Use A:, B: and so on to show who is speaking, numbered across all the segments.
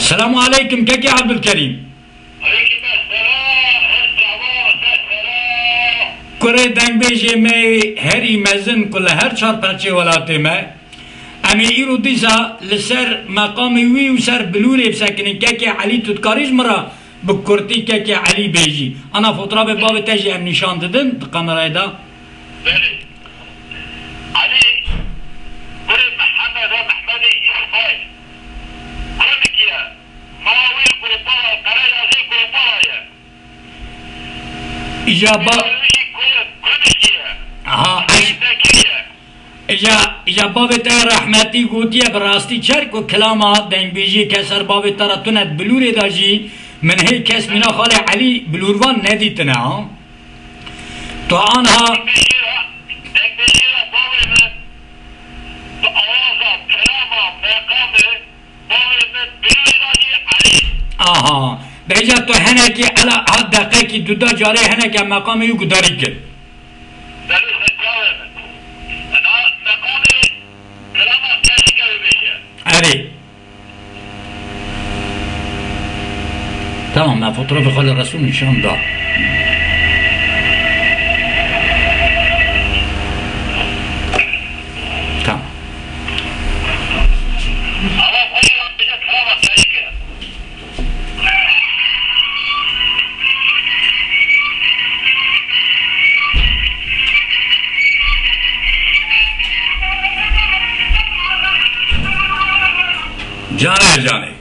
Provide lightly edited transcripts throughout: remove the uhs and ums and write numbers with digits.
A: السلام عليكم كيكي عبد الكريم.
B: عليكم السلام السلام.
A: كره دنگ بیجه می هری مزن کل هر چار پرچه ولاته ما امی ایرو دیزا لسر مقامی وی و سر بلوری بسکنی كيكي علی تودکاریج مرا بکرتی كيكي علی بیجی انا فوتراب باب تجی ام نشان ددن کامرای دا
B: بله علي كره محمد اسماعيل كرمك يا ماوي قرطاء قرايا زي قرطاء
A: اجابه
B: كرمك يا
A: ها اجا باب تا رحمتی گوتیه براستی چرک و کلاما دنگ بیجی کسر باب تا را تند بلوری داجی من هی کس مینا خال علی بلوروان ندیتنه ها تو آنها آها بیجا تو هنه که علا حد دقیقه که دودا جاره هنه که مقام یو گداری کرد اره تمام من فوتوراف خال رسول نشان داد تمام جانه جانه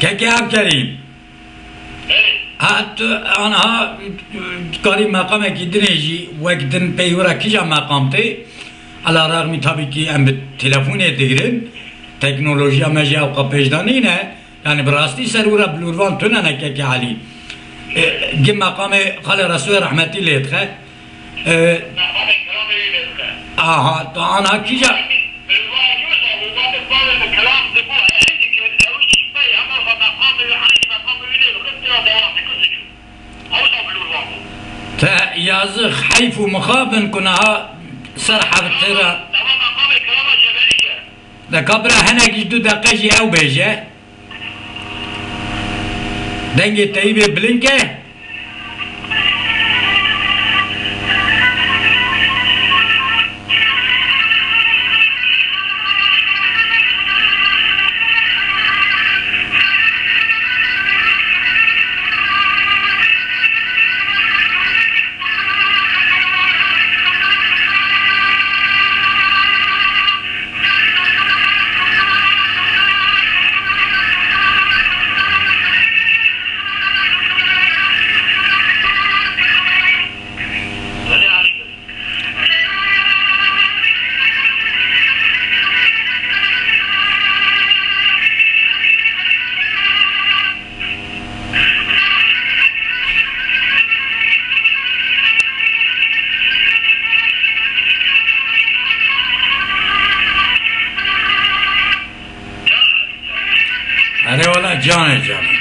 A: كيكي عبد الكريم حتى أنا كاري مقام كيدنيجي وقدن بيورا كيجا مقامتي على الرغم تابي كي أم بالتلفون يديرن تكنولوجيا مجا وقبيج دانينه يعني براستي سرورا بلوروان تنانا كيكي علي جم مقام خال رسول رحمتي ليتخه تو أنا كيجا تا يازخ حيف ومخابن كنا صرحة بترى دا كبرا هنا جدو دقاجي او بيجه دنجي تايبه بلنكه جان جان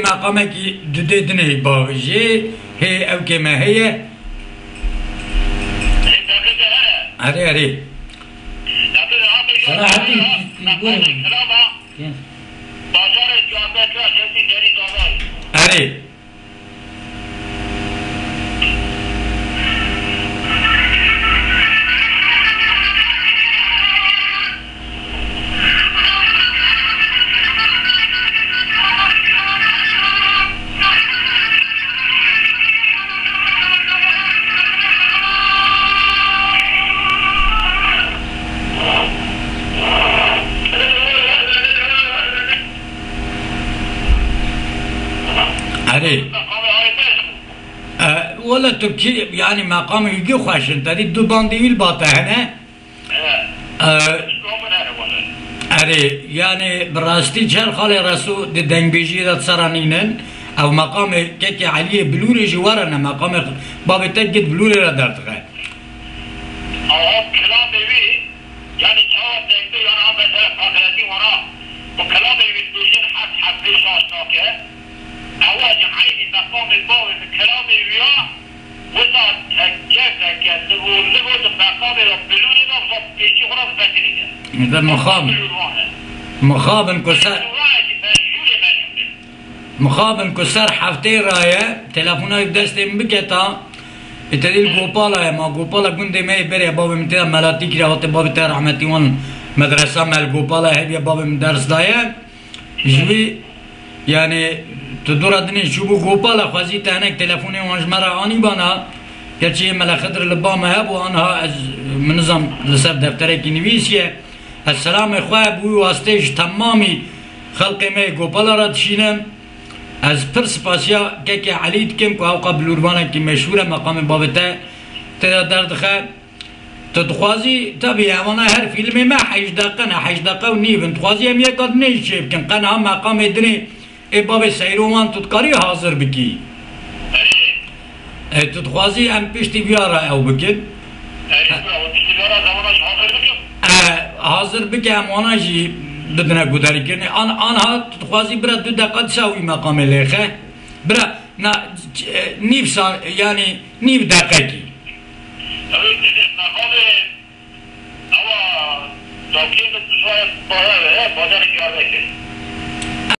A: مقامه کی ددنه باوجه هی او که ما هي اره صراحتي يقول اره ولا تركي يعني مقام يجي خوشن تري دو بانديل باته هنا اري يعني براستي شر خالي رسو دي دنبيجي دا تسرانينن او مقام كيكي عليه بلوري جوارنا مقام باب تجد بلوري را دارتغه
B: كلام بيبي يعني جواب دنبي انا مثلا فقرتي ورا وكلام بيجي حد شاشناكه اواج عيني مقام الباوي بكلام بيبي وصل كيفك لغو مقام بلوري نفسه بيجي خلاص بكريه
A: اذا مخابن كسر مخابن كسر حفتي رايه تلفونه بدستم بكتا اتديل غوبالا ما غوبالا گنده مي بري باب متى ملاتي كي راوت باب تر رحمتي وان مدرسه مال غوبالا هي باب درس دايه جوي يعني تدور ادني شو غوبالا خازي تانك تلفوني وانج مره اني بانا كرشي ملا خضر لبامه هب وانها منظم لسر دفترك نويسيه السلام اخوة بوی واسطه تمامی خلق می گوپالا را تشینم از پرس پاسیا که علید کم که اوقا بلوربانه که مشهور مقام بابته تدا دردخه تدخوازی طبعی اوانا هر فیلم ما 8 دقیقه و نیو تخوازی هم یک آدنه شیب کن قنه هم مقام دنی ای باب سیرومان تدکاری حاضر بکی تدخوازی هم پشتی بیاره او بکن حاضر بکه امانا جی بدنا گوداری کرنه آنها تخوازی برا 2 دقیقه تساوی مقام لیخه برا نیو سال یعنی نیو دقیقه کی
B: مقام